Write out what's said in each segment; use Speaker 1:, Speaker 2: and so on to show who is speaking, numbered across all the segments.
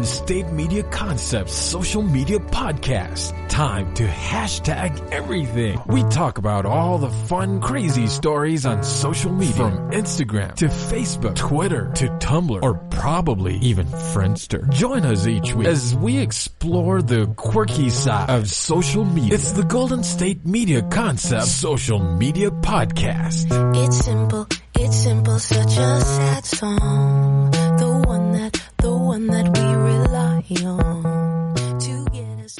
Speaker 1: Golden State Media Concepts social media podcast. Time to hashtag everything. We talk about all the fun, crazy stories on social media. From Instagram to Facebook, Twitter to Tumblr, or probably even Friendster. Join us each week as we explore the quirky side of social media. It's the Golden State Media Concepts social media podcast.
Speaker 2: It's simple, such a sad song. The one that we rely on to get us.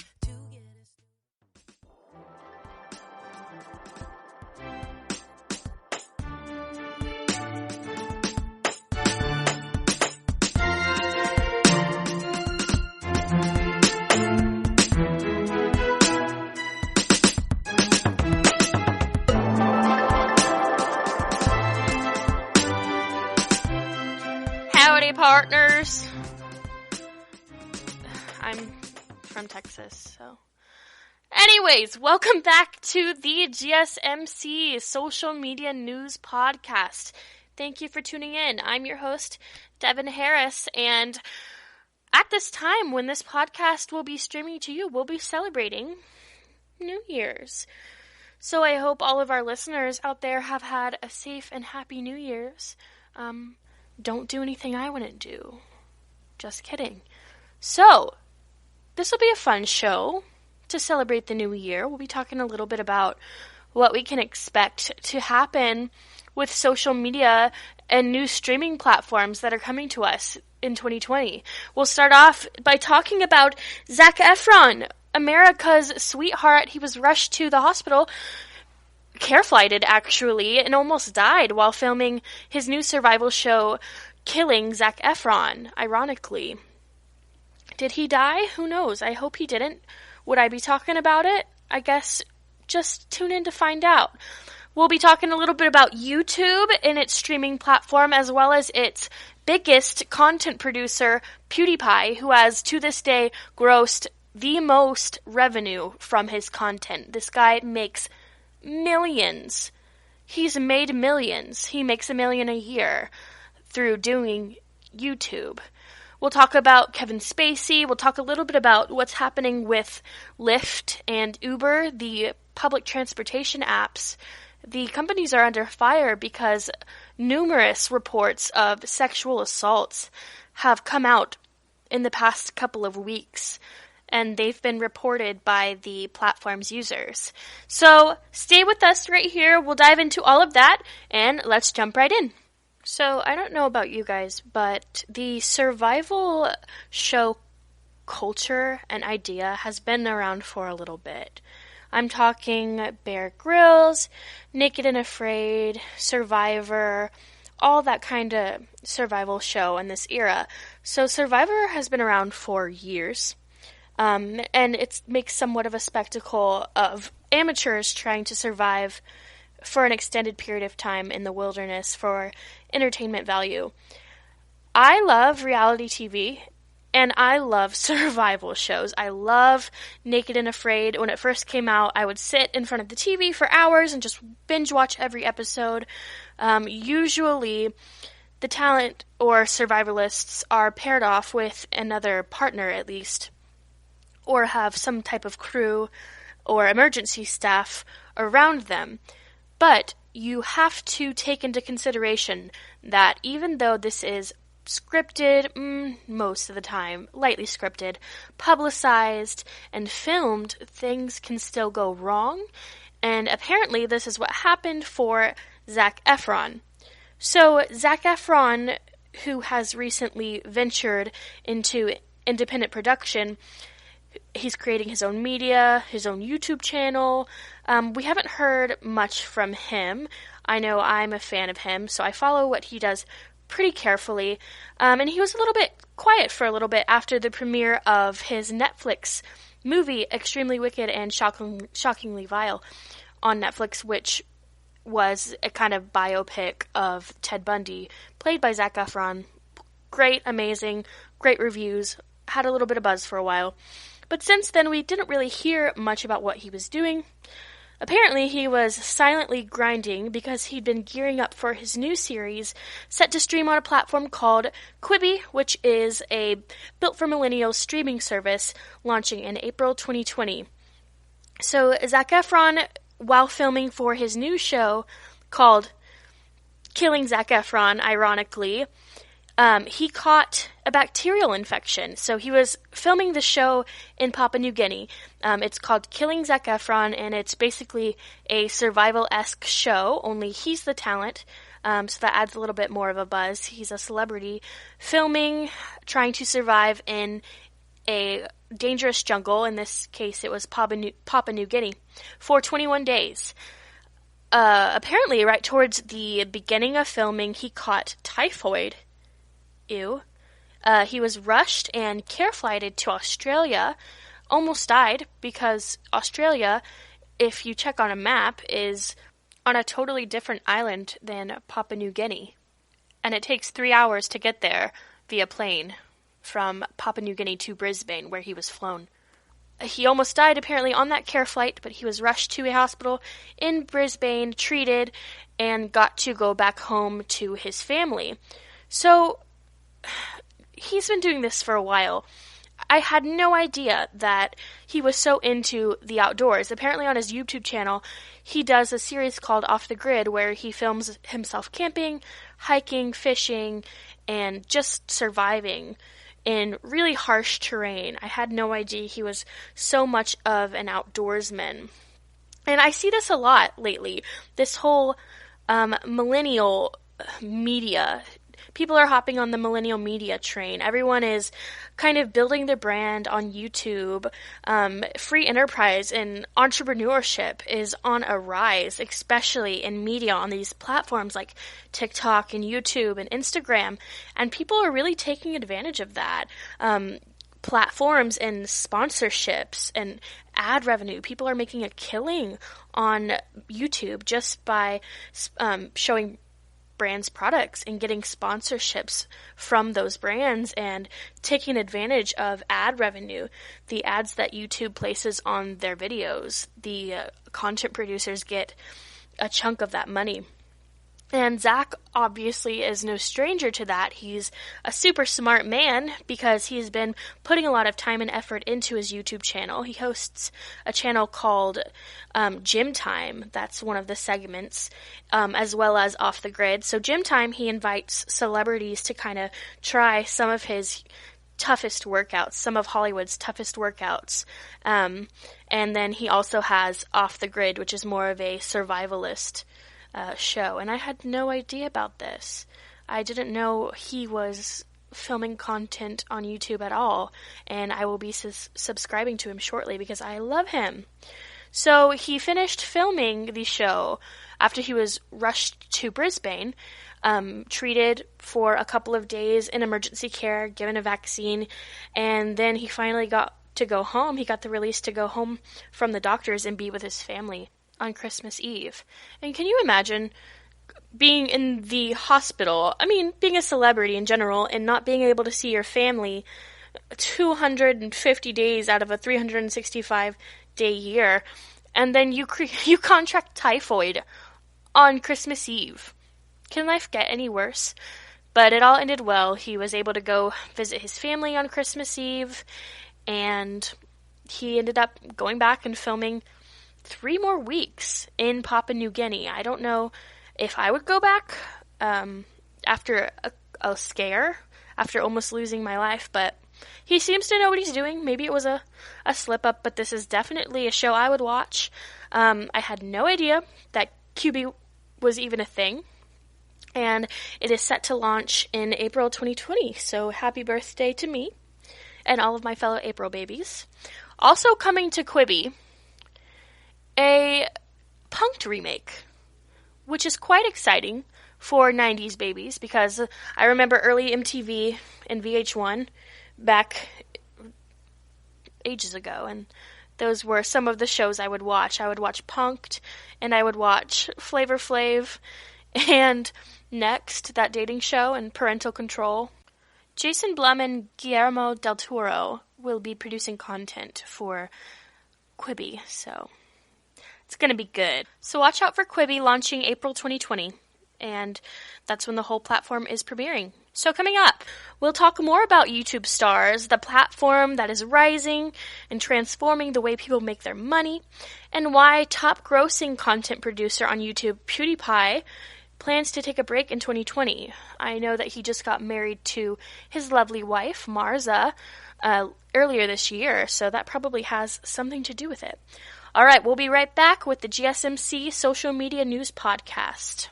Speaker 3: Howdy, partners. I'm from Texas, so. Anyways, welcome back to the GSMC Social Media News Podcast. Thank you for tuning in. I'm your host, Devan Harris, and at this time, when this podcast will be streaming to you, we'll be celebrating New Year's. So I hope all of our listeners out there have had a safe and happy New Year's. Don't do anything I wouldn't do. Just kidding. So, this will be a fun show to celebrate the new year. We'll be talking a little bit about what we can expect to happen with social media and new streaming platforms that are coming to us in 2020. We'll start off by talking about Zac Efron, America's sweetheart. He was rushed to the hospital, care-flighted actually, and almost died while filming his new survival show, Killing Zac Efron, ironically. Did he die? Who knows? I hope he didn't. Would I be talking about it? I guess just tune in to find out. We'll be talking a little bit about YouTube and its streaming platform, as well as its biggest content producer, PewDiePie, who has to this day grossed the most revenue from his content. This guy makes millions. He's made millions. He makes $1 million a year through doing YouTube. We'll talk about Kevin Spacey. We'll talk a little bit about what's happening with Lyft and Uber, the public transportation apps. The companies are under fire because numerous reports of sexual assaults have come out in the past couple of weeks, and they've been reported by the platform's users. So stay with us right here. We'll dive into all of that, and let's jump right in. So I don't know about you guys, but the survival show culture and idea has been around for a little bit. I'm talking Bear Grylls, Naked and Afraid, Survivor, all that kind of survival show in this era. So Survivor has been around for years. And it makes somewhat of a spectacle of amateurs trying to survive for an extended period of time in the wilderness for entertainment value. I love reality TV, and I love survival shows. I love Naked and Afraid. When it first came out, I would sit in front of the TV for hours and just binge watch every episode. Usually, the talent or survivalists are paired off with another partner at least, or have some type of crew or emergency staff around them. But you have to take into consideration that even though this is scripted, most of the time, lightly scripted, publicized, and filmed, things can still go wrong. And apparently this is what happened for Zac Efron. So Zac Efron, who has recently ventured into independent production, he's creating his own media, his own YouTube channel. We haven't heard much from him. I know I'm a fan of him, so I follow what he does pretty carefully. And he was a little bit quiet for a little bit after the premiere of his Netflix movie, Extremely Wicked and Shockingly Vile, on Netflix, which was a kind of biopic of Ted Bundy, played by Zac Efron. Great, amazing, great reviews, had a little bit of buzz for a while. But since then, we didn't really hear much about what he was doing. Apparently, he was silently grinding because he'd been gearing up for his new series set to stream on a platform called Quibi, which is a built for millennials streaming service launching in April 2020. So Zac Efron, while filming for his new show called Killing Zac Efron, ironically, he caught a bacterial infection. So he was filming the show in Papua New Guinea. It's called Killing Zac Efron, and it's basically a survival-esque show, only he's the talent. So that adds a little bit more of a buzz. He's a celebrity filming, trying to survive in a dangerous jungle. In this case, it was Papua New Guinea for 21 days. Apparently, right towards the beginning of filming, he caught typhoid. Ew. He was rushed and care-flighted to Australia, almost died because Australia, if you check on a map, is on a totally different island than Papua New Guinea. And it takes 3 hours to get there via plane from Papua New Guinea to Brisbane, where he was flown. He almost died apparently on that care flight, but he was rushed to a hospital in Brisbane, treated, and got to go back home to his family. So he's been doing this for a while. I had no idea that he was so into the outdoors. Apparently on his YouTube channel, he does a series called Off the Grid where he films himself camping, hiking, fishing, and just surviving in really harsh terrain. I had no idea he was so much of an outdoorsman. And I see this a lot lately. This whole millennial media. People are hopping on the millennial media train. Everyone is kind of building their brand on YouTube. Free enterprise and entrepreneurship is on a rise, especially in media on these platforms like TikTok and YouTube and Instagram. And people are really taking advantage of that. Platforms and sponsorships and ad revenue. People are making a killing on YouTube just by showing brands' products and getting sponsorships from those brands and taking advantage of ad revenue. The ads that YouTube places on their videos, the content producers get a chunk of that money. And Zac obviously is no stranger to that. He's a super smart man because he's been putting a lot of time and effort into his YouTube channel. He hosts a channel called Gym Time. That's one of the segments, as well as Off the Grid. So Gym Time, he invites celebrities to kind of try some of his toughest workouts, some of Hollywood's toughest workouts. And then he also has Off the Grid, which is more of a survivalist show, and I had no idea about this. I didn't know he was filming content on YouTube at all, and I will be subscribing to him shortly because I love him. So he finished filming the show after he was rushed to Brisbane, treated for a couple of days in emergency care, given a vaccine, and then he finally got to go home. He got the release to go home from the doctors and be with his family on Christmas Eve. And can you imagine being in the hospital, being a celebrity in general, and not being able to see your family 250 days out of a 365-day year, and then you contract typhoid on Christmas Eve? Can life get any worse? But it all ended well. He was able to go visit his family on Christmas Eve, and he ended up going back and filming 3 more weeks in Papua New Guinea. I don't know if I would go back after a scare, after almost losing my life, but he seems to know what he's doing. Maybe it was a slip-up, but this is definitely a show I would watch. I had no idea that Quibi was even a thing, and it is set to launch in April 2020, so happy birthday to me and all of my fellow April babies. Also coming to Quibi, a Punk'd remake, which is quite exciting for 90s babies because I remember early MTV and VH1 back ages ago, and those were some of the shows I would watch. I would watch Punk'd, and I would watch Flavor Flav, and Next, that dating show, and Parental Control. Jason Blum and Guillermo del Toro will be producing content for Quibi, so it's It's going to be good. So watch out for Quibi launching April 2020, and that's when the whole platform is premiering. So coming up, we'll talk more about YouTube Stars, the platform that is rising and transforming the way people make their money, and why top grossing content producer on YouTube, PewDiePie, plans to take a break in 2020. I know that he just got married to his lovely wife, Marza, earlier this year, so that probably has something to do with it. All right, we'll be right back with the GSMC Social Media News Podcast.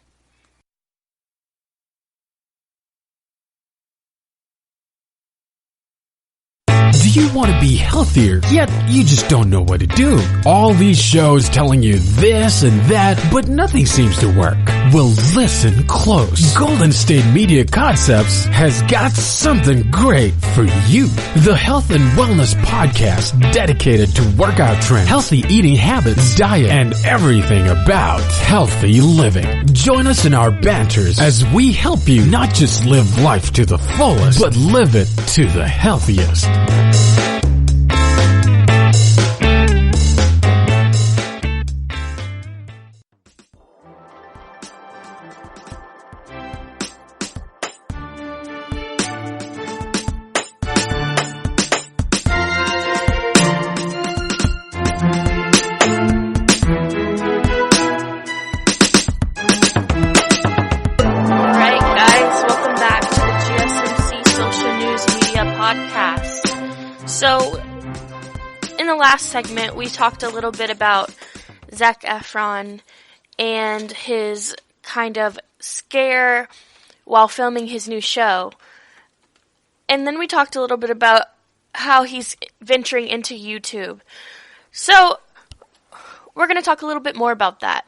Speaker 1: Do you want to be healthier, yet you just don't know what to do? All these shows telling you this and that, but nothing seems to work. Well, listen close. Golden State Media Concepts has got something great for you. The Health and Wellness Podcast dedicated to workout trends, healthy eating habits, diet, and everything about healthy living. Join us in our banters as we help you not just live life to the fullest, but live it to the healthiest.
Speaker 3: So, in the last segment, we talked a little bit about Zac Efron and his kind of scare while filming his new show. And then we talked a little bit about how he's venturing into YouTube. So, we're going to talk a little bit more about that.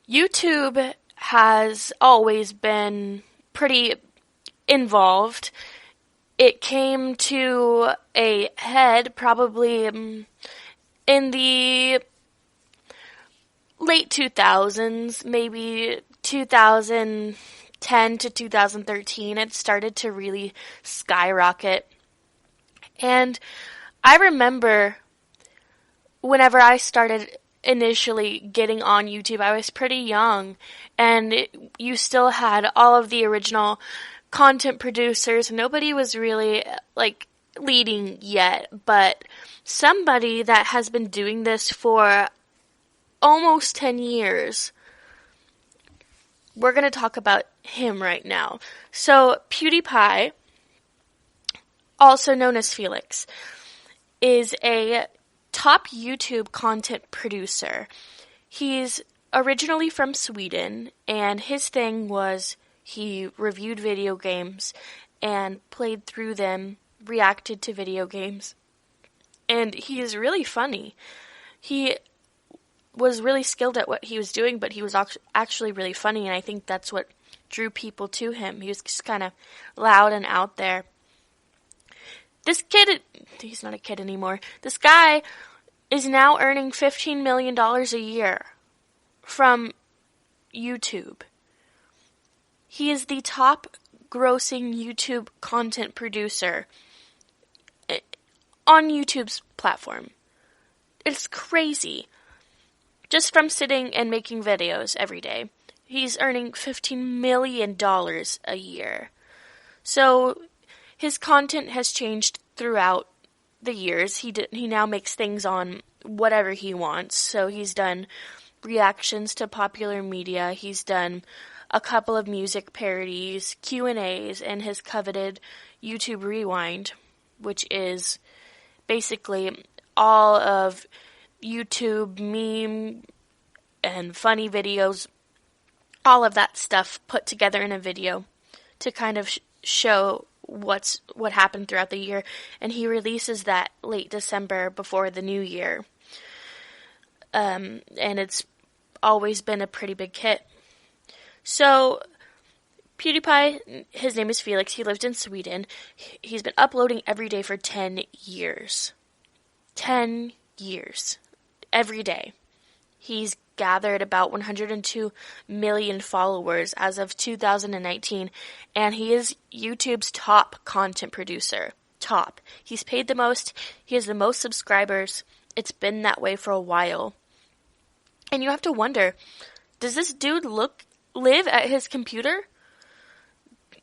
Speaker 3: YouTube has always been pretty involved. It came to a head probably in the late 2000s, maybe 2010 to 2013. It started to really skyrocket. And I remember whenever I started initially getting on YouTube, I was pretty young, and you still had all of the original content producers. Nobody was really leading yet, but somebody that has been doing this for almost 10 years. We're going to talk about him right now. So PewDiePie, also known as Felix, is a top YouTube content producer. He's originally from Sweden, and his thing was he reviewed video games and played through them, reacted to video games. And he is really funny. He was really skilled at what he was doing, but he was actually really funny, and I think that's what drew people to him. He was just kind of loud and out there. This kid, he's not a kid anymore. This guy is now earning $15 million a year from YouTube. He is the top grossing YouTube content producer on YouTube's platform. It's crazy. Just from sitting and making videos every day. He's earning $15 million a year. So his content has changed throughout the years. He now makes things on whatever he wants. So he's done reactions to popular media. He's done a couple of music parodies, Q&As, and his coveted YouTube Rewind, which is basically all of YouTube meme and funny videos, all of that stuff put together in a video to kind of show what happened throughout the year. And he releases that late December before the new year. And it's always been a pretty big hit. So, PewDiePie, his name is Felix. He lived in Sweden. He's been uploading every day for 10 years. 10 years. Every day. He's gathered about 102 million followers as of 2019, and he is YouTube's top content producer. Top. He's paid the most. He has the most subscribers. It's been that way for a while. And you have to wonder, does this dude live at his computer?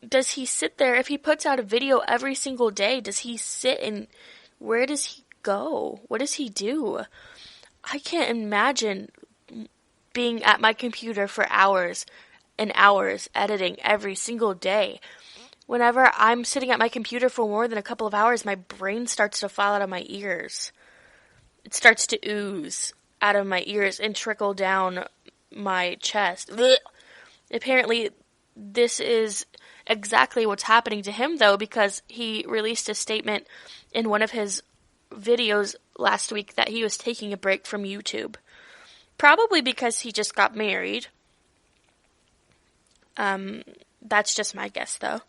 Speaker 3: Does he sit there? If he puts out a video every single day, does he sit and where does he go? What does he do? I can't imagine being at my computer for hours and hours editing every single day. Whenever I'm sitting at my computer for more than a couple of hours, my brain starts to fall out of my ears. It starts to ooze out of my ears and trickle down my chest. Ugh. Apparently, this is exactly what's happening to him, though, because he released a statement in one of his videos last week that he was taking a break from YouTube. Probably because he just got married. That's just my guess, though.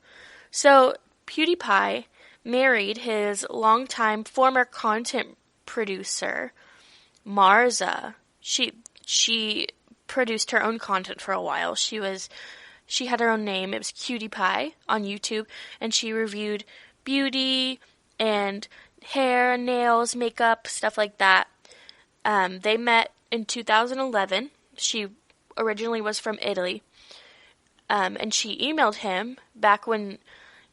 Speaker 3: So, PewDiePie married his longtime former content producer, Marza. She produced her own content for a while. She had her own name. It was Cutie Pie on YouTube, and she reviewed beauty and hair, nails, makeup, stuff like that. They met in 2011. She originally was from Italy. And she emailed him back when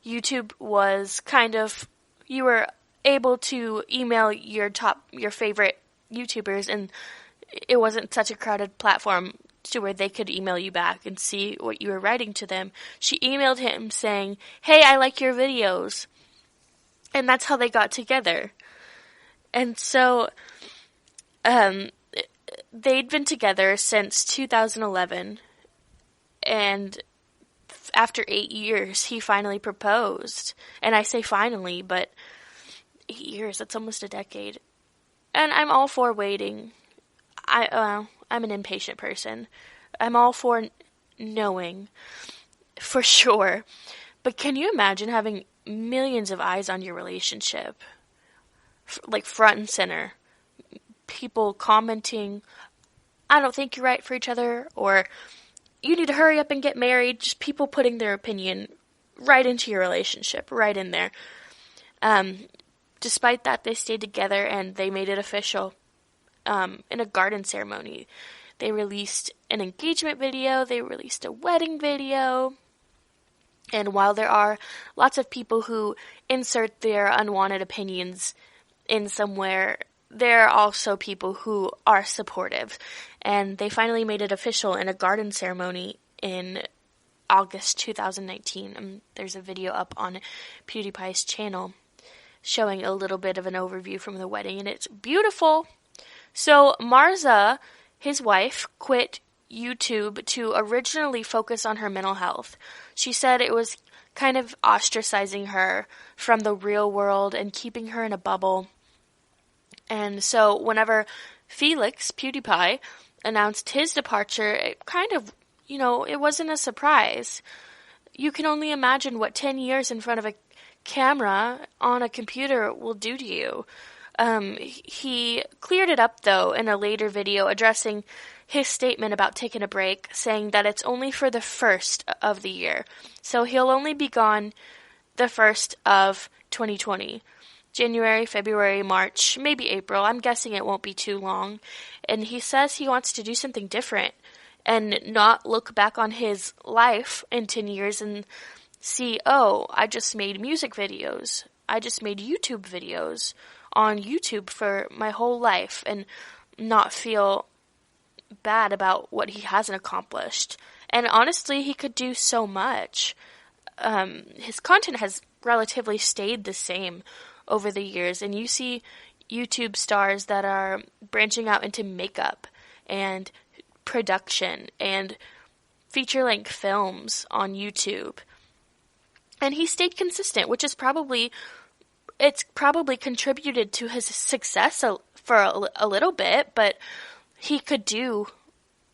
Speaker 3: YouTube was kind of, you were able to email your favorite YouTubers, and it wasn't such a crowded platform to where they could email you back and see what you were writing to them. She emailed him saying, "Hey, I like your videos." And that's how they got together. And so, they'd been together since 2011, and after 8 years, he finally proposed. And I say finally, but 8 years, that's almost a decade. And I'm all for waiting. I'm an impatient person. I'm all for knowing, for sure. But can you imagine having millions of eyes on your relationship? Like front and center. People commenting, "I don't think you're right for each other," or "You need to hurry up and get married." Just people putting their opinion right into your relationship, right in there. Despite that, they stayed together and they made it official in a garden ceremony. They released an engagement video. They released a wedding video. And while there are lots of people who insert their unwanted opinions in somewhere, there are also people who are supportive. And they finally made it official in a garden ceremony in August 2019. There's a video up on PewDiePie's channel showing a little bit of an overview from the wedding, and it's beautiful. So Marza, his wife, quit YouTube to originally focus on her mental health. She said it was kind of ostracizing her from the real world and keeping her in a bubble. And so whenever Felix, PewDiePie, announced his departure, it kind of, it wasn't a surprise. You can only imagine what 10 years in front of a camera on a computer will do to you. He cleared it up, though, in a later video addressing his statement about taking a break, saying that it's only for the first of the year. So he'll only be gone the first of 2020. January, February, March, maybe April. I'm guessing it won't be too long. And he says he wants to do something different and not look back on his life in 10 years and see, oh, I just made music videos. I just made YouTube videos on YouTube for my whole life and not feel bad about what he hasn't accomplished. And honestly, he could do so much. His content has relatively stayed the same over the years, and you see YouTube stars that are branching out into makeup and production and feature-length films on YouTube. And he stayed consistent, which is probably contributed to his success for a little bit, but he could do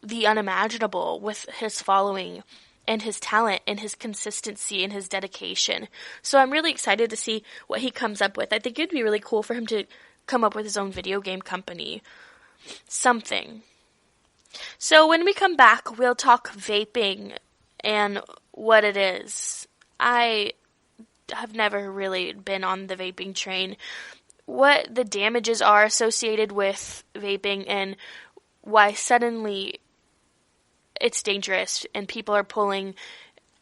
Speaker 3: the unimaginable with his following and his talent and his consistency and his dedication. So I'm really excited to see what he comes up with. I think it'd be really cool for him to come up with his own video game company. Something. So when we come back, we'll talk vaping and what it is. I have never really been on the vaping train. What the damages are associated with vaping and why suddenly it's dangerous and people are pulling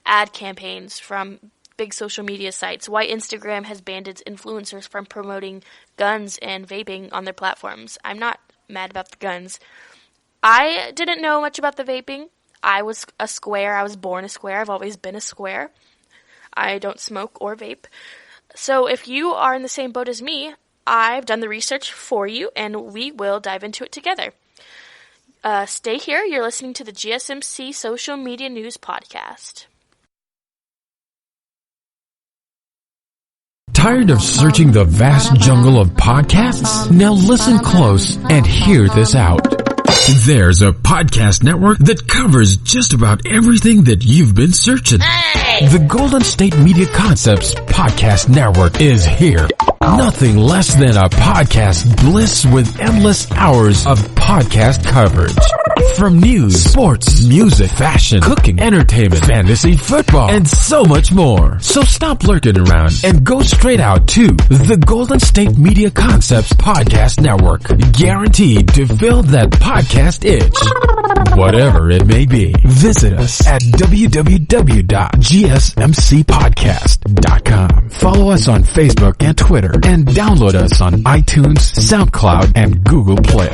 Speaker 3: ad campaigns from big social media sites, why Instagram has banned its influencers from promoting guns and vaping on their platforms. I'm not mad about the guns. I didn't know much about the vaping. I was a square. I was born a square. I've always been a square. I don't smoke or vape. So if you are in the same boat as me, I've done the research for you, and we will dive into it together. Stay here. You're listening to the GSMC Social Media News Podcast.
Speaker 1: Tired of searching the vast jungle of podcasts? Now listen close and hear this out. There's a podcast network that covers just about everything that you've been searching.
Speaker 3: Hey!
Speaker 1: The Golden State Media Concepts Podcast Network is here. Nothing less than a podcast bliss with endless hours of podcast coverage. From news, sports, music, fashion, cooking, entertainment, fantasy, football, and so much more. So stop lurking around and go straight out to the Golden State Media Concepts Podcast Network. Guaranteed to fill that podcast itch. Whatever it may be. Visit us at www.gsmcpodcast.com. Follow us on Facebook and Twitter, and download us on iTunes, SoundCloud, and Google Play.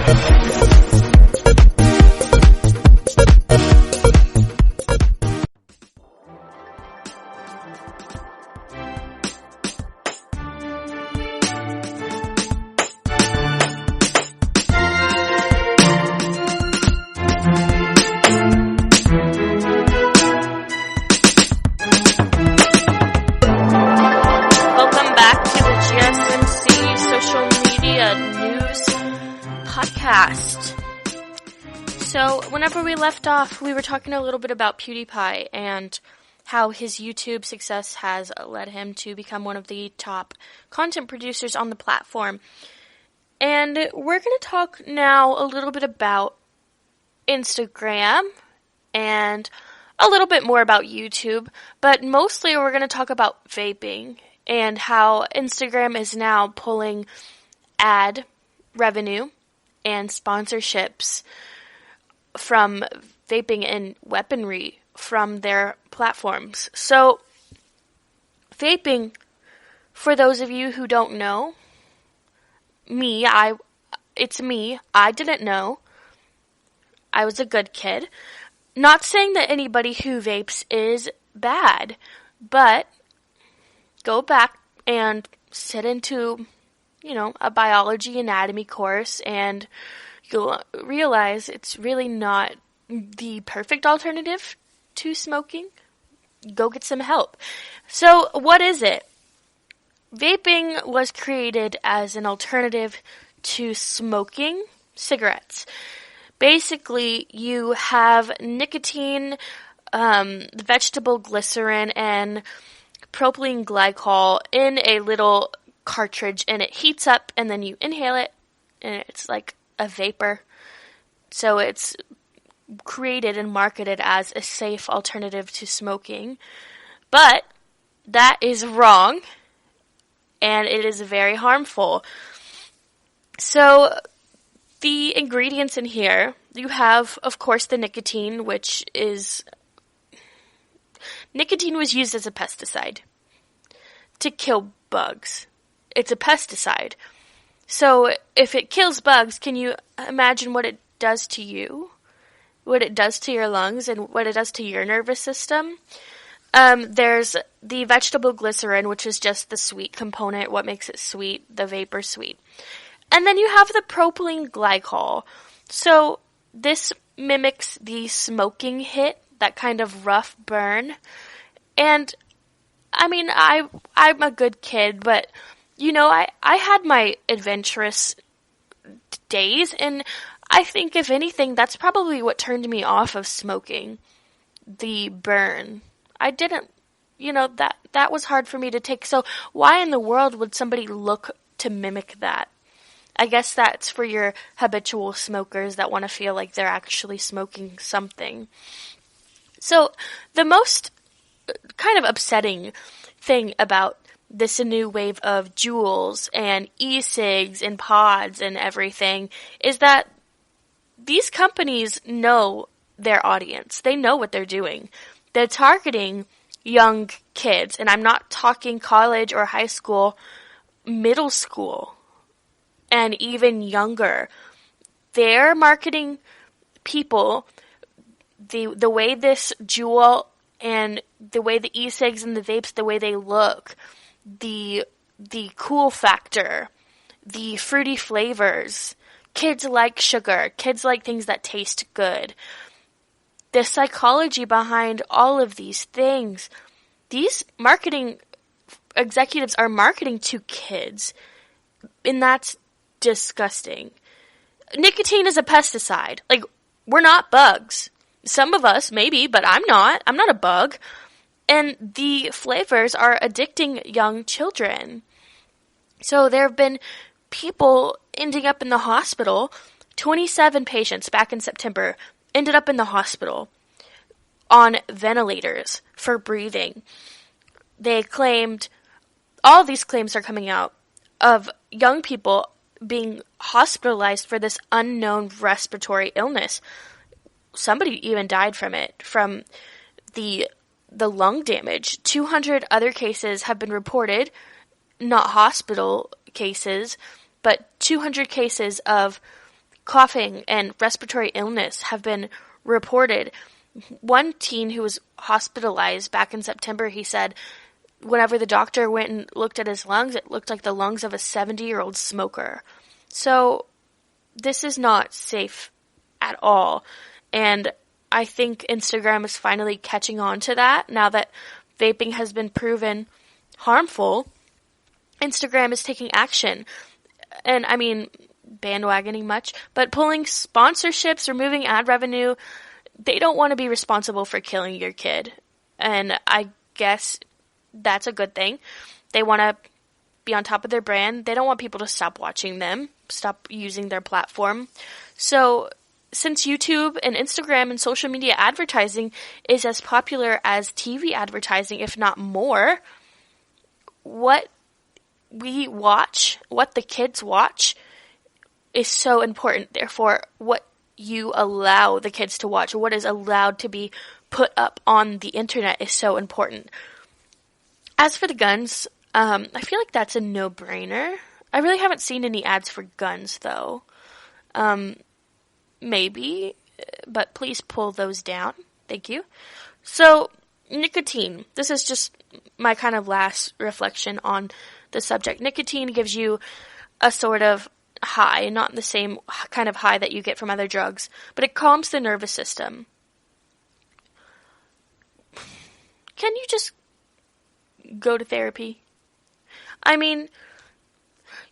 Speaker 3: So, whenever we left off, we were talking a little bit about PewDiePie and how his YouTube success has led him to become one of the top content producers on the platform. And we're going to talk now a little bit about Instagram and a little bit more about YouTube, but mostly we're going to talk about vaping and how Instagram is now pulling ad revenue and sponsorships from vaping and weaponry from their platforms. So, vaping, for those of you who don't know, I didn't know. I was a good kid. Not saying that anybody who vapes is bad, but go back and sit into, a biology anatomy course, and you'll realize it's really not the perfect alternative to smoking. Go get some help. So, what is it? Vaping was created as an alternative to smoking cigarettes. Basically, you have nicotine, vegetable glycerin, and propylene glycol in a little cartridge, and it heats up, and then you inhale it, and it's like a vapor. So it's created and marketed as a safe alternative to smoking. But that is wrong, and it is very harmful. So the ingredients in here, you have, of course, the nicotine, nicotine was used as a pesticide to kill bugs. It's a pesticide. So if it kills bugs, can you imagine what it does to you? What it does to your lungs and what it does to your nervous system? There's the vegetable glycerin, which is just the sweet component, what makes it sweet, the vapor sweet. And then you have the propylene glycol. So this mimics the smoking hit, that kind of rough burn. And I mean, I'm a good kid, but I had my adventurous days, and I think, if anything, that's probably what turned me off of smoking. The burn. I didn't, that was hard for me to take. So why in the world would somebody look to mimic that? I guess that's for your habitual smokers that want to feel like they're actually smoking something. So the most kind of upsetting thing about this new wave of Juuls and e-cigs and pods and everything is that these companies know their audience. They know what they're doing. They're targeting young kids, and I'm not talking college or high school, middle school, and even younger. They're marketing people the way this Juul and the way the e-cigs and the vapes, the way they look, the cool factor, the fruity flavors. Kids like sugar. Kids like things that taste good. The psychology behind all of these things. These marketing executives are marketing to kids, and that's disgusting. Nicotine is a pesticide. Like, we're not bugs. Some of us, maybe, but I'm not. I'm not a bug. And the flavors are addicting young children. So there have been people ending up in the hospital. 27 patients back in September ended up in the hospital on ventilators for breathing. They claimed, all these claims are coming out of young people being hospitalized for this unknown respiratory illness. Somebody even died from it, from the lung damage. 200 other cases have been reported, not hospital cases, but 200 cases of coughing and respiratory illness have been reported. One teen who was hospitalized back in September, he said whenever the doctor went and looked at his lungs, it looked like the lungs of a 70-year-old smoker. So this is not safe at all. And I think Instagram is finally catching on to that. Now that vaping has been proven harmful, Instagram is taking action. And I mean, bandwagoning much, but pulling sponsorships, removing ad revenue. They don't want to be responsible for killing your kid. And I guess that's a good thing. They want to be on top of their brand. They don't want people to stop watching them, stop using their platform. So since YouTube and Instagram and social media advertising is as popular as TV advertising, if not more, what we watch, what the kids watch, is so important. Therefore, what you allow the kids to watch, what is allowed to be put up on the internet is so important. As for the guns, I feel like that's a no-brainer. I really haven't seen any ads for guns, though. Maybe, but please pull those down. Thank you. So, nicotine. This is just my kind of last reflection on the subject. Nicotine gives you a sort of high, not the same kind of high that you get from other drugs, but it calms the nervous system. Can you just go to therapy? I mean,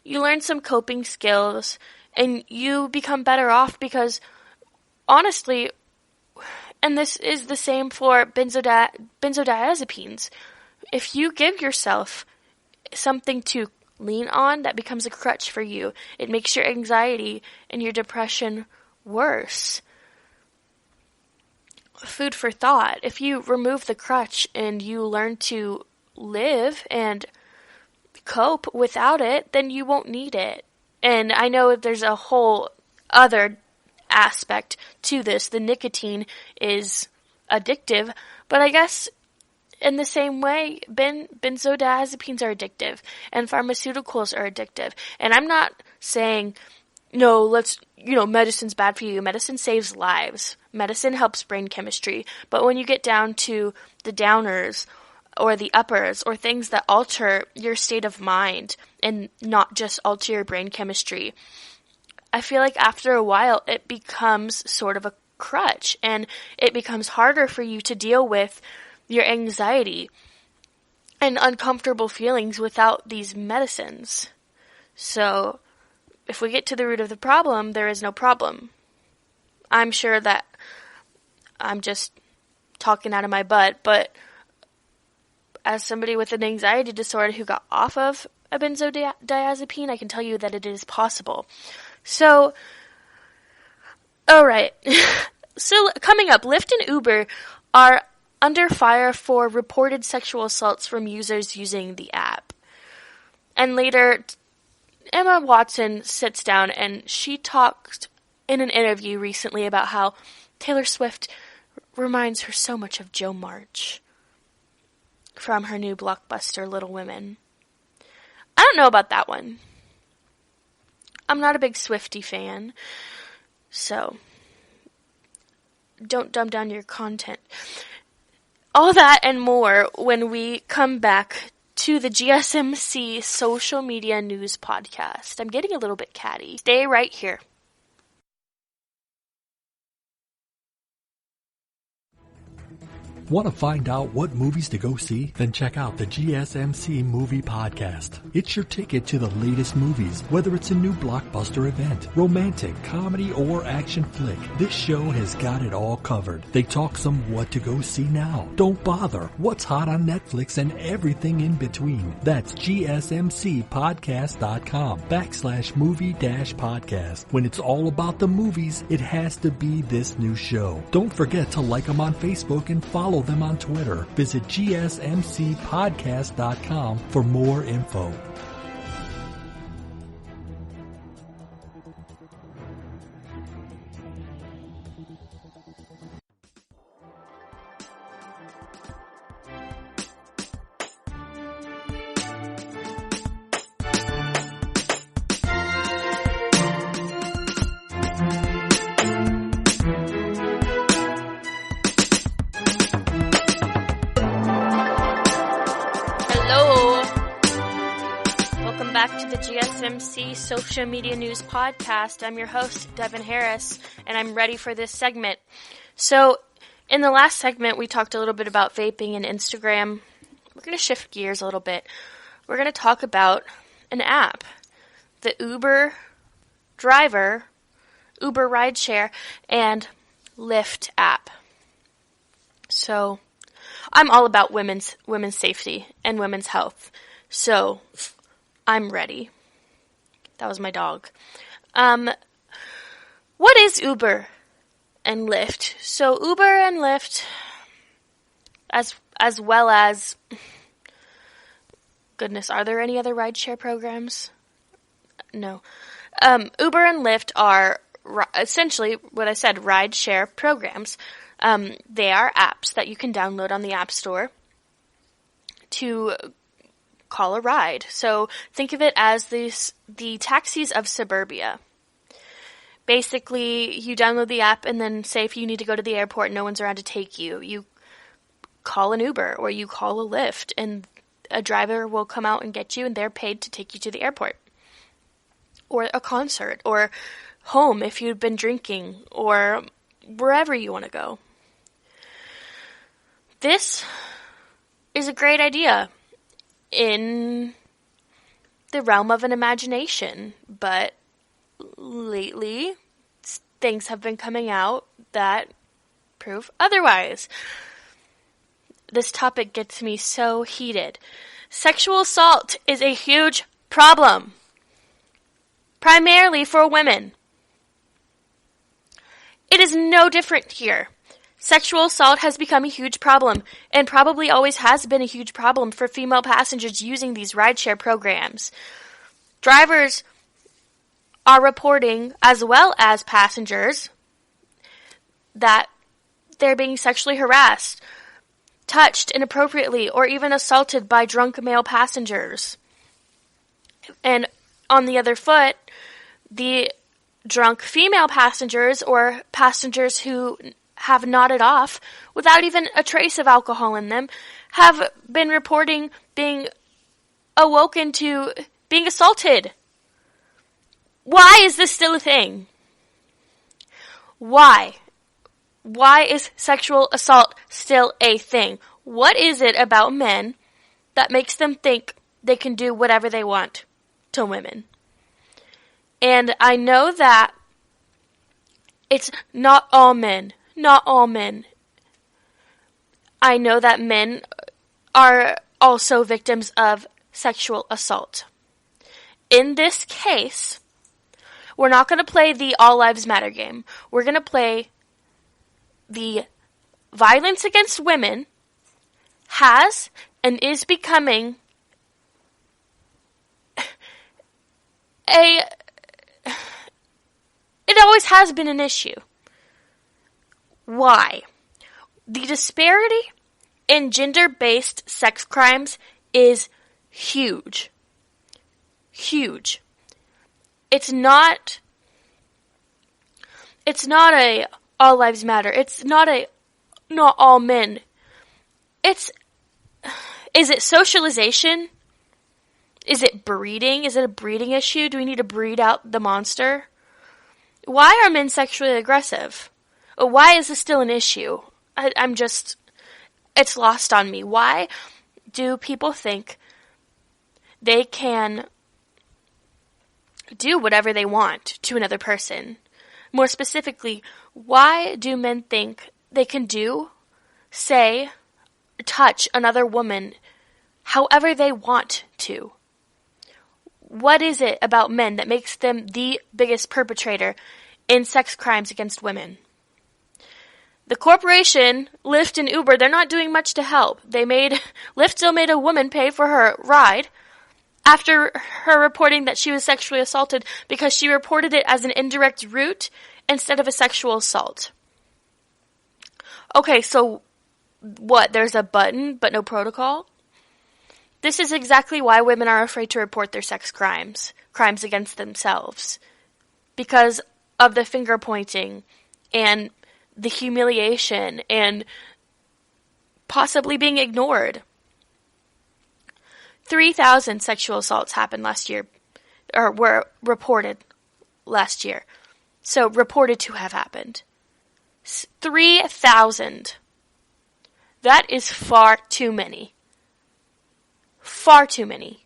Speaker 3: you learn some coping skills and you become better off because, honestly, and this is the same for benzodiazepines, if you give yourself something to lean on that becomes a crutch for you, it makes your anxiety and your depression worse. Food for thought. If you remove the crutch and you learn to live and cope without it, then you won't need it. And I know there's a whole other aspect to this. The nicotine is addictive, but I guess in the same way, benzodiazepines are addictive and pharmaceuticals are addictive. And I'm not saying, no, medicine's bad for you. Medicine saves lives. Medicine helps brain chemistry. But when you get down to the downers or the uppers or things that alter your state of mind and not just alter your brain chemistry, I feel like after a while it becomes sort of a crutch and it becomes harder for you to deal with your anxiety and uncomfortable feelings without these medicines. So if we get to the root of the problem, there is no problem. I'm sure that I'm just talking out of my butt, but as somebody with an anxiety disorder who got off of a benzodiazepine, I can tell you that it is possible. So, alright. So, coming up, Lyft and Uber are under fire for reported sexual assaults from users using the app. And later, Emma Watson sits down and she talks in an interview recently about how Taylor Swift reminds her so much of Jo March from her new blockbuster Little Women. I don't know about that one. I'm not a big Swiftie fan, so don't dumb down your content. All that and more when we come back to the GSMC Social Media News Podcast. I'm getting a little bit catty. Stay right here.
Speaker 4: Want to find out what movies to go see? Then check out the GSMC Movie Podcast. It's your ticket to the latest movies, whether it's a new blockbuster event, romantic, comedy, or action flick. This show has got it all covered. They talk some what to go see now. Don't bother. What's hot on Netflix and everything in between. That's gsmcpodcast.com/movie-podcast. When it's all about the movies, it has to be this new show. Don't forget to like them on Facebook and follow them on Twitter. Visit gsmcpodcast.com for more info.
Speaker 3: GSMC Social Media News Podcast. I'm your host, Devan Harris, and I'm ready for this segment. So, in the last segment, we talked a little bit about vaping and Instagram. We're going to shift gears a little bit. We're going to talk about an app, the Uber Driver, Uber Rideshare, and Lyft app. So, I'm all about women's safety and women's health. So, I'm ready. That was my dog. What is Uber and Lyft? So Uber and Lyft, as well as, goodness, are there any other rideshare programs? No. Uber and Lyft are essentially what I said, rideshare programs. They are apps that you can download on the App Store to call a ride. So think of it as the taxis of suburbia. Basically, you download the app and then say if you need to go to the airport and no one's around to take you, you call an Uber or you call a Lyft and a driver will come out and get you and they're paid to take you to the airport. Or a concert or home if you've been drinking or wherever you want to go. This is a great idea in the realm of an imagination, but lately things have been coming out that prove otherwise. This topic gets me so heated. Sexual assault is a huge problem, primarily for women. It is no different here. Sexual assault has become a huge problem, and probably always has been a huge problem for female passengers using these rideshare programs. Drivers are reporting, as well as passengers, that they're being sexually harassed, touched inappropriately, or even assaulted by drunk male passengers. And on the other foot, the drunk female passengers or passengers who have nodded off without even a trace of alcohol in them have been reporting being awoken to being assaulted. Why is this still a thing? Why? Why is sexual assault still a thing? What is it about men that makes them think they can do whatever they want to women? And I know that it's not all men. Not all men. I know that men are also victims of sexual assault. In this case, we're not going to play the All Lives Matter game. We're going to play the violence against women has and is becoming it it always has been an issue. Why? The disparity in gender-based sex crimes is huge. Huge. It's not a all lives matter. It's not all men. Is it socialization? Is it breeding? Is it a breeding issue? Do we need to breed out the monster? Why are men sexually aggressive? Why is this still an issue? It's lost on me. Why do people think they can do whatever they want to another person? More specifically, why do men think they can do, say, touch another woman however they want to? What is it about men that makes them the biggest perpetrator in sex crimes against women? The corporation, Lyft and Uber, they're not doing much to help. Lyft still made a woman pay for her ride after her reporting that she was sexually assaulted because she reported it as an indirect route instead of a sexual assault. Okay, so what? There's a button but no protocol? This is exactly why women are afraid to report their sex crimes against themselves. Because of the finger pointing and the humiliation and possibly being ignored. 3,000 sexual assaults happened last year, or were reported last year. So reported to have happened. 3,000. That is far too many. Far too many.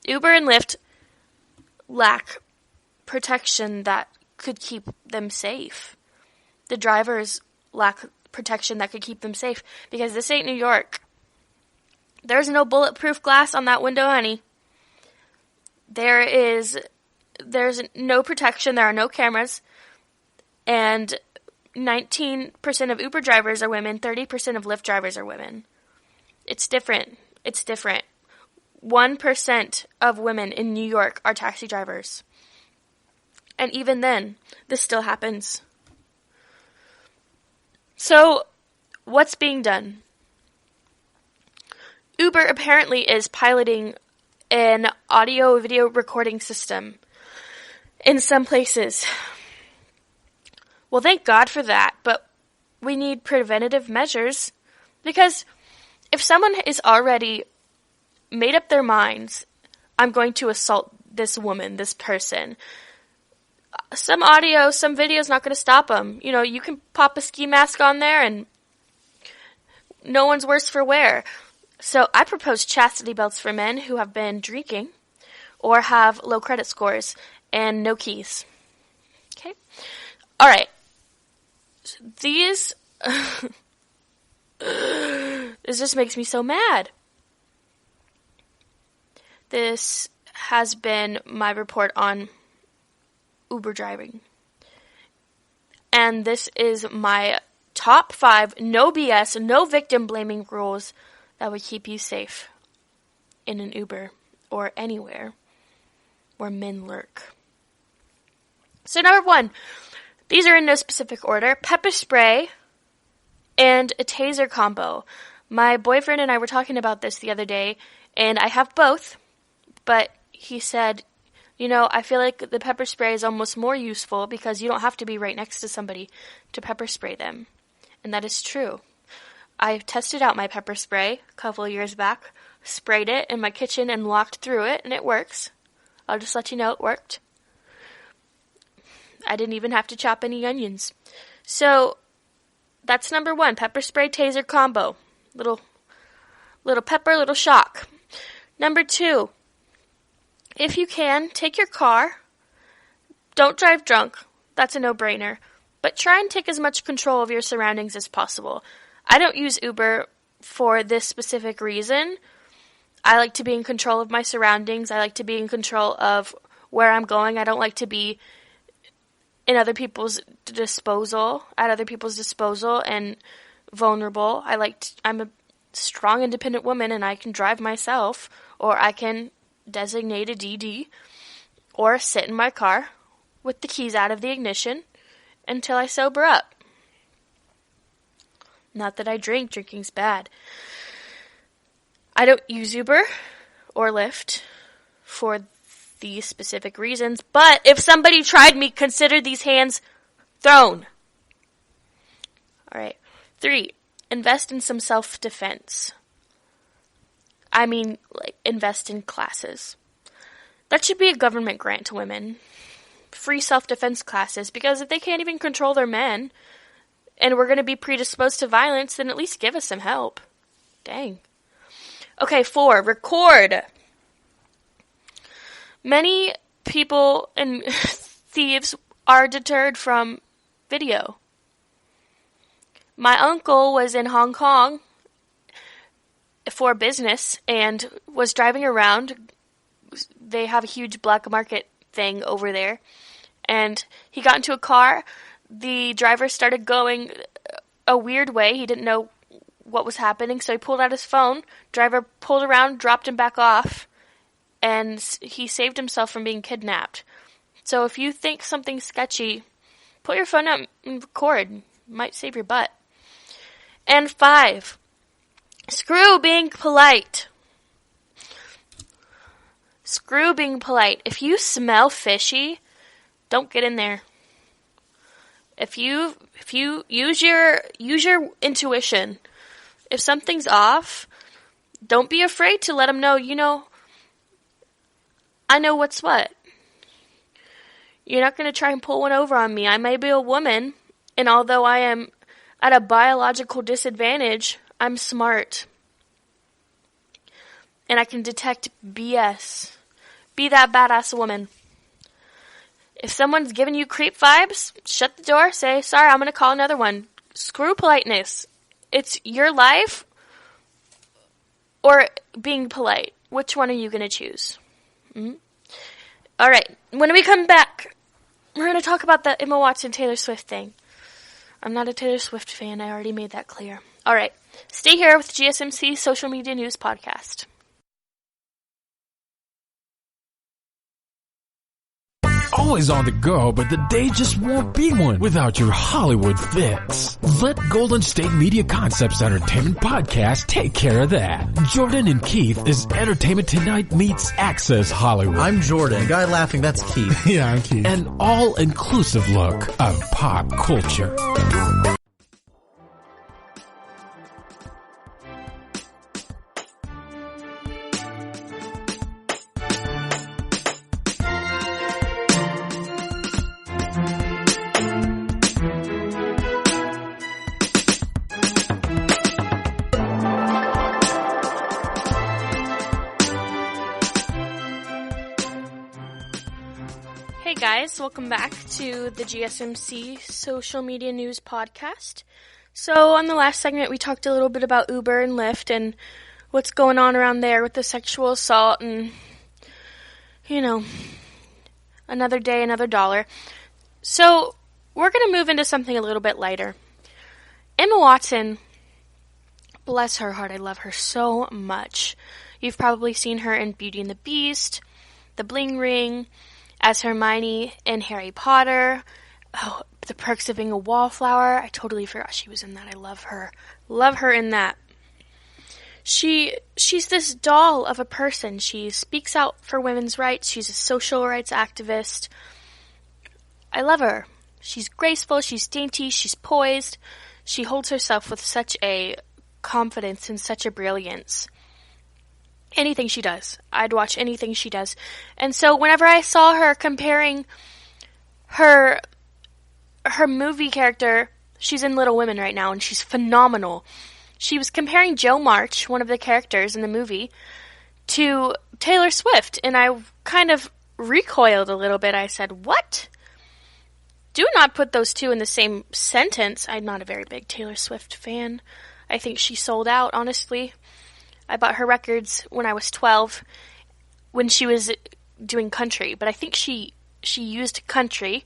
Speaker 3: Uber and Lyft lack protection that could keep them safe. The drivers lack protection that could keep them safe because this ain't New York. There's no bulletproof glass on that window, honey. There's no protection. There are no cameras. And 19% of Uber drivers are women. 30% of Lyft drivers are women. It's different. It's different. 1% of women in New York are taxi drivers. And even then, this still happens. So, what's being done? Uber apparently is piloting an audio-video recording system in some places. Well, thank God for that, but we need preventative measures because if someone is already made up their minds, I'm going to assault this woman, this person, some audio, some video is not going to stop them. You know, you can pop a ski mask on there and no one's worse for wear. So I propose chastity belts for men who have been drinking or have low credit scores and no keys. Okay? All right. These... this just makes me so mad. This has been my report on Uber driving. And this is my top 5 no BS, no victim blaming rules that would keep you safe in an Uber or anywhere where men lurk. So number 1, these are in no specific order: pepper spray and a taser combo. My boyfriend and I were talking about this the other day, and I have both, but he said, you know, I feel like the pepper spray is almost more useful because you don't have to be right next to somebody to pepper spray them. And that is true. I tested out my pepper spray a couple of years back, sprayed it in my kitchen and walked through it, and it works. I'll just let you know it worked. I didn't even have to chop any onions. So, that's number 1, pepper spray taser combo. Little pepper, little shock. Number 2, if you can, take your car. Don't drive drunk. That's a no-brainer. But try and take as much control of your surroundings as possible. I don't use Uber for this specific reason. I like to be in control of my surroundings. I like to be in control of where I'm going. I don't like to be at other people's disposal and vulnerable. I'm a strong, independent woman, and I can drive myself, or I can designate a DD. or sit in my car with the keys out of the ignition until I sober up. Not that I drink. Drinking's bad. I don't use Uber or Lyft for these specific reasons, but if somebody tried me, consider these hands thrown. Alright. 3. Invest in some self-defense. I mean, like, invest in classes. That should be a government grant to women. Free self-defense classes, because if they can't even control their men, and we're going to be predisposed to violence, then at least give us some help. Dang. Okay, 4. Record. Many people and thieves are deterred from video. My uncle was in Hong Kong for business and was driving around. They have a huge black market thing over there. And he got into a car. The driver started going a weird way. He didn't know what was happening, so he pulled out his phone. Driver pulled around, dropped him back off, and he saved himself from being kidnapped. So if you think something's sketchy, put your phone out and record. Might save your butt. And 5. Screw being polite. Screw being polite. If you smell fishy, don't get in there. If you use your intuition. If something's off, don't be afraid to let them know, I know what's what. You're not going to try and pull one over on me. I may be a woman, and although I am at a biological disadvantage, I'm smart. And I can detect BS. Be that badass woman. If someone's giving you creep vibes, shut the door, say, sorry, I'm going to call another one. Screw politeness. It's your life or being polite. Which one are you going to choose? All right. When we come back, we're going to talk about the Emma Watson Taylor Swift thing. I'm not a Taylor Swift fan. I already made that clear. All right. Stay here with GSMC Social Media News Podcast.
Speaker 1: Always on the go, but the day just won't be one without your Hollywood fix. Let Golden State Media Concepts Entertainment Podcast take care of that. Jordan and Keith is Entertainment Tonight meets Access Hollywood.
Speaker 5: I'm Jordan. The guy laughing, that's Keith.
Speaker 4: Yeah, I'm Keith.
Speaker 1: An all-inclusive look of pop culture.
Speaker 3: Hey guys, welcome back to the GSMC Social Media News Podcast. So on the last segment we talked a little bit about Uber and Lyft and what's going on around there with the sexual assault and, another day, another dollar. So we're going to move into something a little bit lighter. Emma Watson, bless her heart, I love her so much. You've probably seen her in Beauty and the Beast, The Bling Ring, as Hermione in Harry Potter. Oh, The Perks of Being a Wallflower. I totally forgot she was in that. I love her. Love her in that. She's this doll of a person. She speaks out for women's rights. She's a social rights activist. I love her. She's graceful. She's dainty. She's poised. She holds herself with such a confidence and such a brilliance. Anything she does. I'd watch anything she does. And so whenever I saw her comparing her movie character, she's in Little Women right now, and she's phenomenal. She was comparing Jo March, one of the characters in the movie, to Taylor Swift, and I kind of recoiled a little bit. I said, what? Do not put those two in the same sentence. I'm not a very big Taylor Swift fan. I think she sold out, honestly. I bought her records when I was 12, when she was doing country, but I think she used country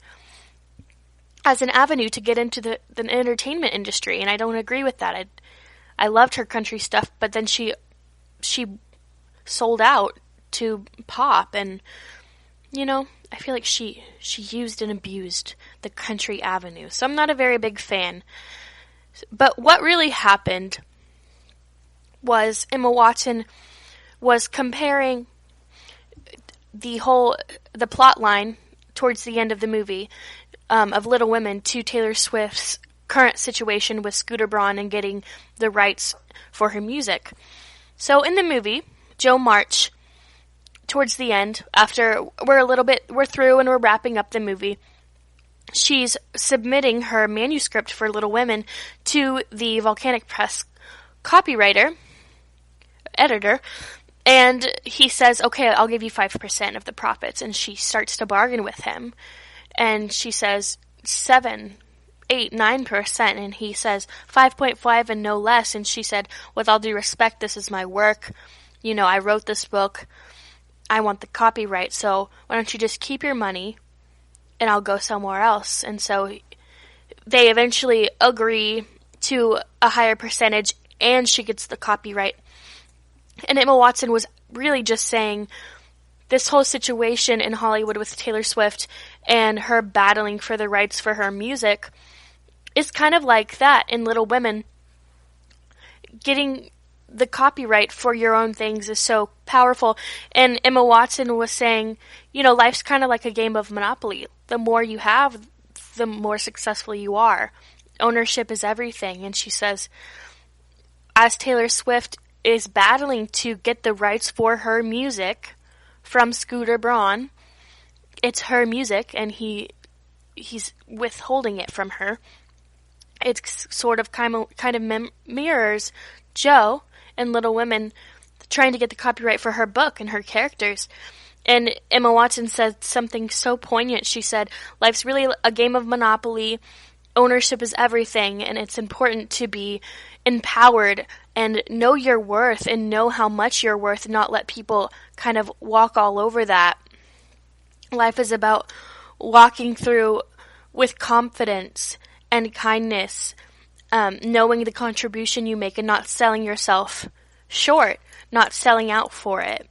Speaker 3: as an avenue to get into the entertainment industry, and I don't agree with that. I loved her country stuff, but then she sold out to pop, and I feel like she used and abused the country avenue. So I'm not a very big fan. But what really happened was Emma Watson was comparing the plot line towards the end of the movie of Little Women to Taylor Swift's current situation with Scooter Braun and getting the rights for her music. So in the movie, Jo March, towards the end, after we're through and we're wrapping up the movie, she's submitting her manuscript for Little Women to the Volcanic Press editor, and he says, okay, I'll give you 5% of the profits, and she starts to bargain with him, and she says 7, 8, 9%, and he says 5.5 and no less, and she said, with all due respect, this is my work, I wrote this book, I want the copyright, so why don't you just keep your money and I'll go somewhere else. And so they eventually agree to a higher percentage and she gets the copyright. And Emma Watson was really just saying this whole situation in Hollywood with Taylor Swift and her battling for the rights for her music is kind of like that in Little Women. Getting the copyright for your own things is so powerful. And Emma Watson was saying, life's kind of like a game of Monopoly. The more you have, the more successful you are. Ownership is everything. And she says, as Taylor Swift is battling to get the rights for her music from Scooter Braun, it's her music and he's withholding it from her. It sort of kind of mirrors Jo and Little Women trying to get the copyright for her book and her characters. And Emma Watson said something so poignant. She said, life's really a game of Monopoly. Ownership is everything, and it's important to be empowered and know your worth and know how much you're worth and not let people kind of walk all over that. Life is about walking through with confidence and kindness, knowing the contribution you make and not selling yourself short, not selling out for it.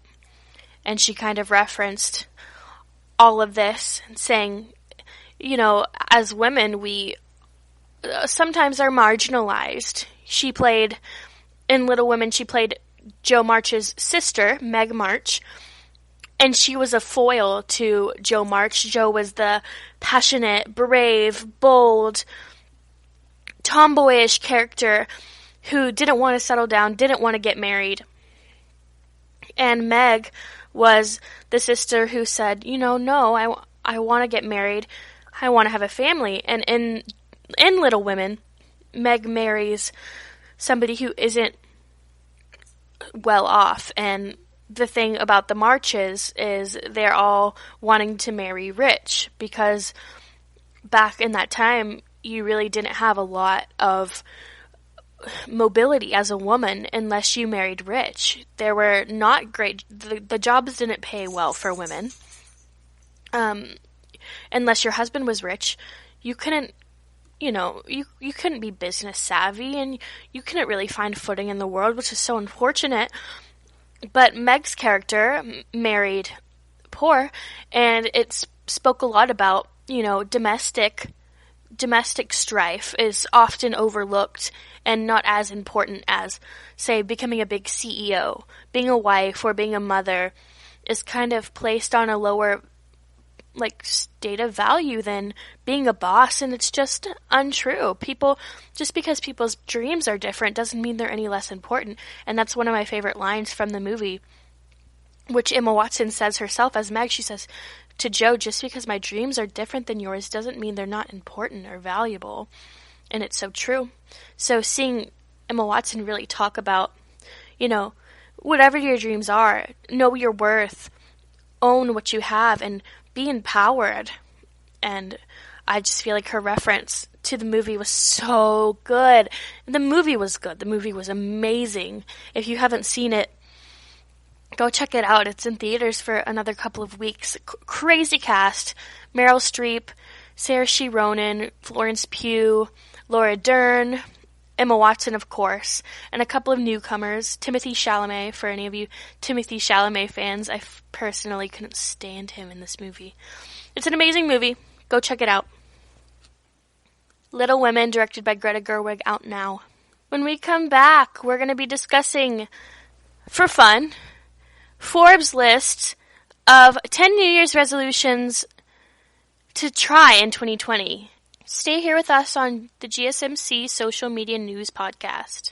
Speaker 3: And she kind of referenced all of this, saying, as women, we sometimes are marginalized. In Little Women, she played Jo March's sister, Meg March, and she was a foil to Jo March. Jo was the passionate, brave, bold, tomboyish character who didn't want to settle down, didn't want to get married. And Meg was the sister who said, no, I want to get married. I want to have a family. And in Little Women, Meg marries somebody who isn't well off. And the thing about the Marches is they're all wanting to marry rich, because back in that time, you really didn't have a lot of mobility as a woman unless you married rich. There were not great, the jobs didn't pay well for women. Unless your husband was rich, you couldn't, you couldn't be business savvy, and you couldn't really find footing in the world, which is so unfortunate. But Meg's character married poor, and it spoke a lot about, domestic strife is often overlooked and not as important as, say, becoming a big CEO. Being a wife or being a mother is kind of placed on a lower, state of value than being a boss, and it's just untrue. Just because people's dreams are different doesn't mean they're any less important, and that's one of my favorite lines from the movie, which Emma Watson says herself as Meg. She says to Jo, just because my dreams are different than yours doesn't mean they're not important or valuable. And it's so true. So seeing Emma Watson really talk about, whatever your dreams are, know your worth, own what you have, and be empowered. And I just feel like her reference to the movie was so good. The movie was good. The movie was amazing. If you haven't seen it, go check it out. It's in theaters for another couple of weeks. Crazy cast. Meryl Streep, Saoirse Ronan, Florence Pugh, Laura Dern, Emma Watson, of course, and a couple of newcomers. Timothée Chalamet, for any of you Timothée Chalamet fans, I personally couldn't stand him in this movie. It's an amazing movie. Go check it out. Little Women, directed by Greta Gerwig, out now. When we come back, we're going to be discussing, for fun, Forbes' list of 10 New Year's resolutions to try in 2020. Stay here with us on the GSMC Social Media News Podcast.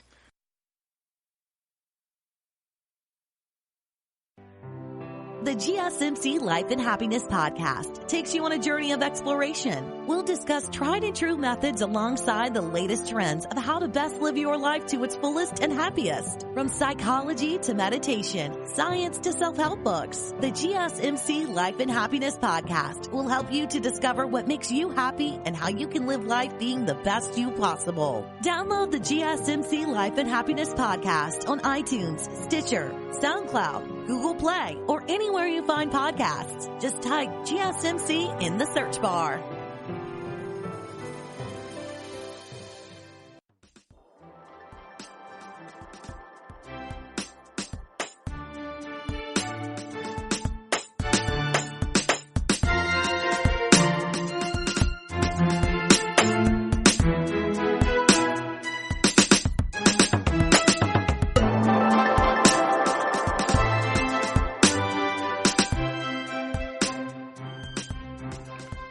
Speaker 6: The GSMC Life and Happiness Podcast takes you on a journey of exploration. We'll discuss tried and true methods alongside the latest trends of how to best live your life to its fullest and happiest. From psychology to meditation, science to self-help books, the GSMC Life and Happiness Podcast will help you to discover what makes you happy and how you can live life being the best you possible. Download the GSMC Life and Happiness Podcast on iTunes, Stitcher, SoundCloud, Google Play, or anywhere you find podcasts. Just type GSMC in the search bar.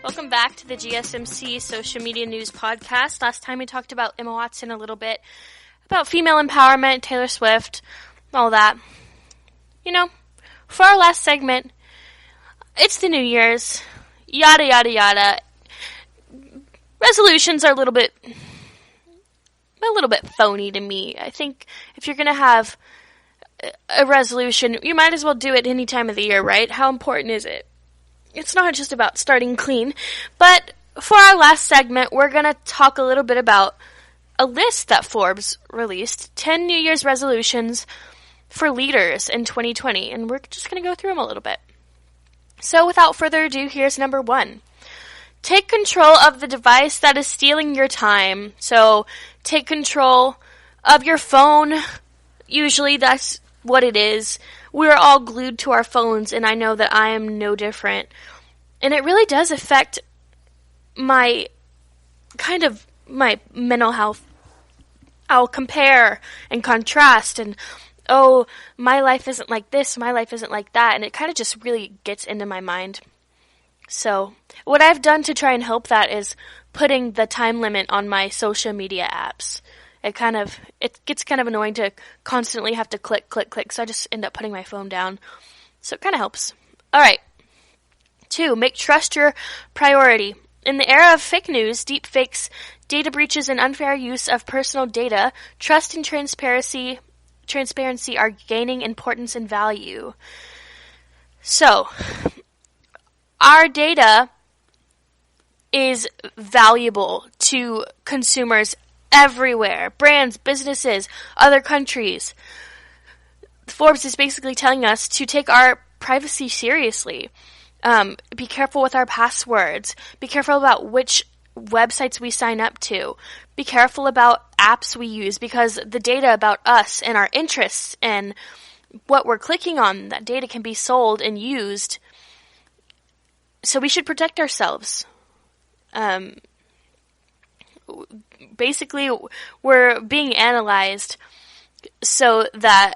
Speaker 3: Welcome back to the GSMC Social Media News Podcast. Last time we talked about Emma Watson a little bit, about female empowerment, Taylor Swift, all that. You know, for our last segment, it's the New Year's, yada, yada, yada. Resolutions are a little bit phony to me. I think if you're going to have a resolution, you might as well do it any time of the year, right? How important is it? It's not just about starting clean, but for our last segment, we're going to talk a little bit about a list that Forbes released, 10 New Year's resolutions for leaders in 2020, and we're just going to go through them a little bit. So without further ado, here's number 1. Take control of the device that is stealing your time. So take control of your phone. Usually that's what it is. We're all glued to our phones, and I know that I am no different. And it really does affect my mental health. I'll compare and contrast and, oh, my life isn't like this, my life isn't like that, and it kind of just really gets into my mind. So what I've done to try and help that is putting the time limit on my social media apps. It gets kind of annoying to constantly have to click, so I just end up putting my phone down. So it kind of helps. All right. 2, make trust your priority. In the era of fake news, deep fakes, data breaches, and unfair use of personal data, trust and transparency are gaining importance and value. So, our data is valuable to consumers everywhere. Brands, businesses, other countries. Forbes is basically telling us to take our privacy seriously. Be careful with our passwords. Be careful about which websites we sign up to. Be careful about apps we use, because the data about us and our interests and what we're clicking on, that data can be sold and used. So we should protect ourselves. Basically, we're being analyzed so that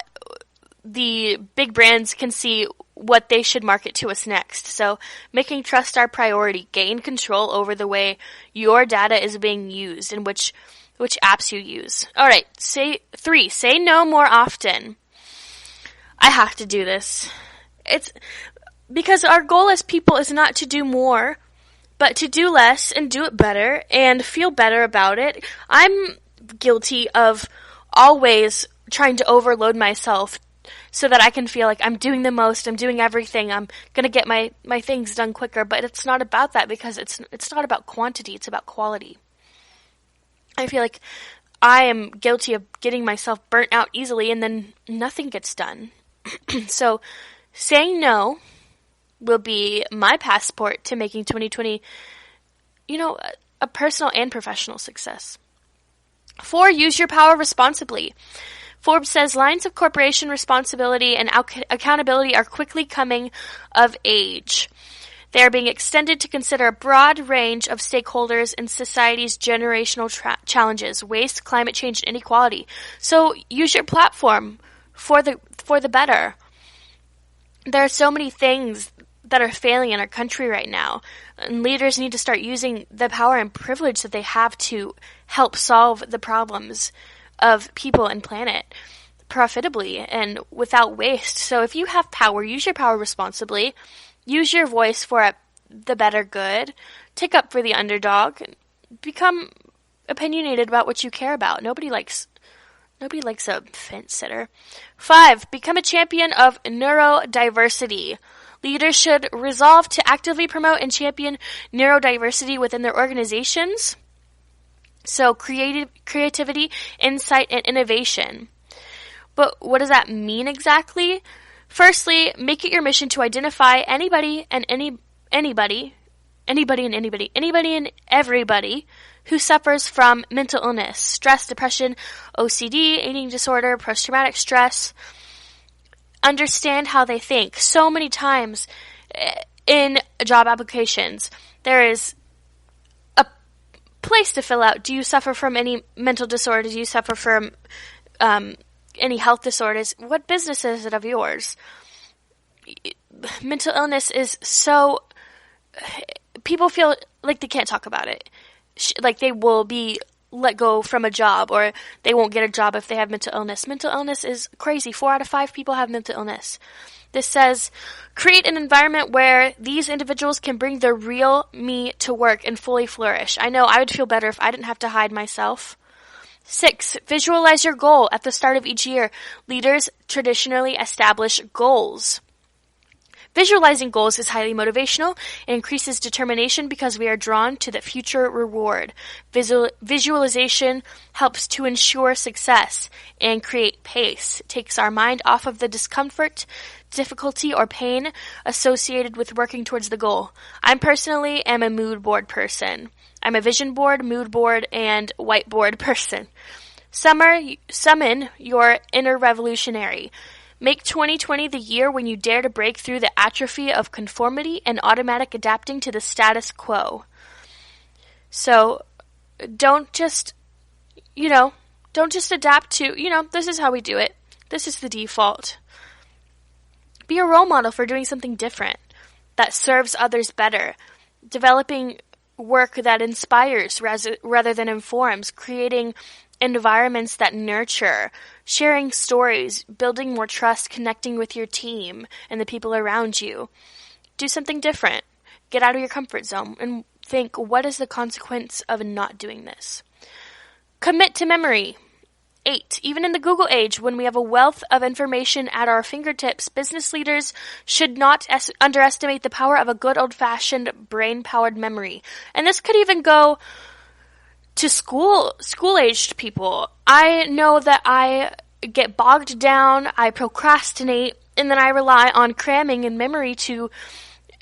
Speaker 3: the big brands can see what they should market to us next. So making trust our priority. Gain control over the way your data is being used and which apps you use. All right, 3, say no more often. I have to do this. It's because our goal as people is not to do more, but to do less and do it better and feel better about it. I'm guilty of always trying to overload myself so that I can feel like I'm doing the most, I'm doing everything, I'm going to get my things done quicker. But it's not about that, because it's not about quantity, it's about quality. I feel like I am guilty of getting myself burnt out easily and then nothing gets done. So saying no will be my passport to making 2020, a personal and professional success. 4, use your power responsibly. Forbes says lines of corporation responsibility and accountability are quickly coming of age. They are being extended to consider a broad range of stakeholders in society's generational challenges, waste, climate change, and inequality. So use your platform for the better. There are so many things that are failing in our country right now, and leaders need to start using the power and privilege that they have to help solve the problems of people and planet profitably and without waste. So if you have power, use your power responsibly. Use your voice for the better good. Take up for the underdog. Become opinionated about what you care about. Nobody likes a fence sitter. 5, become a champion of neurodiversity. Leaders should resolve to actively promote and champion neurodiversity within their organizations. So creativity, insight, and innovation. But what does that mean exactly? Firstly, make it your mission to identify anybody and everybody who suffers from mental illness, stress, depression, OCD, eating disorder, post-traumatic stress. Understand how they think. So many times in job applications, there is place to fill out. Do you suffer from any mental disorders? Do you suffer from any health disorders? What business is it of yours? Mental illness is so... People feel like they can't talk about it. Like they will be let go from a job, or they won't get a job if they have mental illness. Mental illness is crazy. 4 out of 5 people have mental illness. This says, create an environment where these individuals can bring their real me to work and fully flourish. I know I would feel better if I didn't have to hide myself. 6, visualize your goal. At the start of each year, leaders traditionally establish goals. Visualizing goals is highly motivational and increases determination because we are drawn to the future reward. Visualization helps to ensure success and create pace. It takes our mind off of the discomfort, difficulty, or pain associated with working towards the goal. I personally am a mood board person. I'm a vision board, mood board, and whiteboard person. Summon your inner revolutionary. Make 2020 the year when you dare to break through the atrophy of conformity and automatic adapting to the status quo. So, don't just adapt to, this is how we do it. This is the default. Be a role model for doing something different that serves others better. Developing work that inspires rather than informs. Creating environments that nurture. Sharing stories. Building more trust. Connecting with your team and the people around you. Do something different. Get out of your comfort zone and think, what is the consequence of not doing this? Commit to memory. 8. Even in the Google age, when we have a wealth of information at our fingertips, business leaders should not underestimate the power of a good old-fashioned brain-powered memory. And this could even go to school-aged people. I know that I get bogged down, I procrastinate, and then I rely on cramming and memory to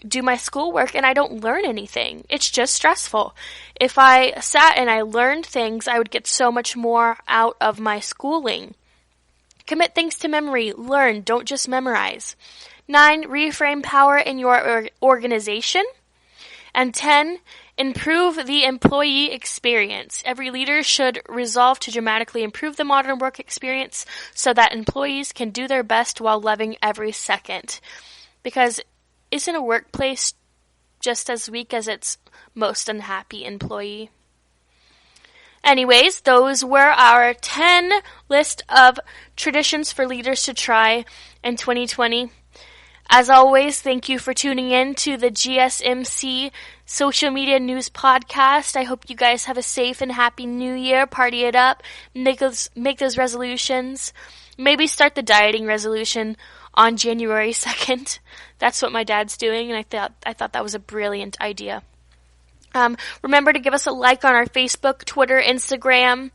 Speaker 3: do my schoolwork, and I don't learn anything. It's just stressful. If I sat and I learned things, I would get so much more out of my schooling. Commit things to memory. Learn. Don't just memorize. 9, reframe power in your organization. And 10, improve the employee experience. Every leader should resolve to dramatically improve the modern work experience so that employees can do their best while loving every second. Because isn't a workplace just as weak as its most unhappy employee? Anyways, those were our 10 list of traditions for leaders to try in 2020. As always, thank you for tuning in to the GSMC Social Media News Podcast. I hope you guys have a safe and happy new year. Party it up. Make those resolutions. Maybe start the dieting resolution on January 2nd. That's what my dad's doing, and I thought that was a brilliant idea. Remember to give us a like on our Facebook, Twitter, Instagram.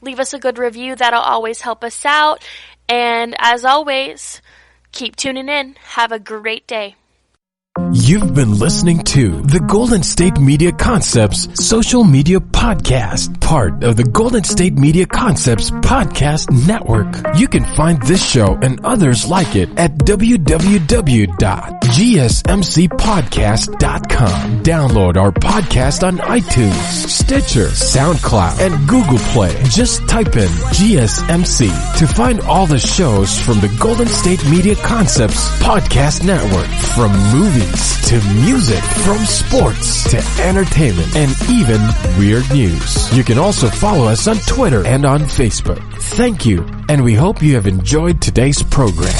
Speaker 3: Leave us a good review. That'll always help us out. And as always, keep tuning in. Have a great day.
Speaker 1: You've been listening to the Golden State Media Concepts Social Media Podcast, part of the Golden State Media Concepts Podcast Network. You can find this show and others like it at www.gsmcpodcast.com. Download our podcast on iTunes, Stitcher, SoundCloud, and Google Play. Just type in GSMC to find all the shows from the Golden State Media Concepts Podcast Network. From movies to music, from sports to entertainment, and even weird news. You can also follow us on Twitter and on Facebook. Thank you, and we hope you have enjoyed today's program.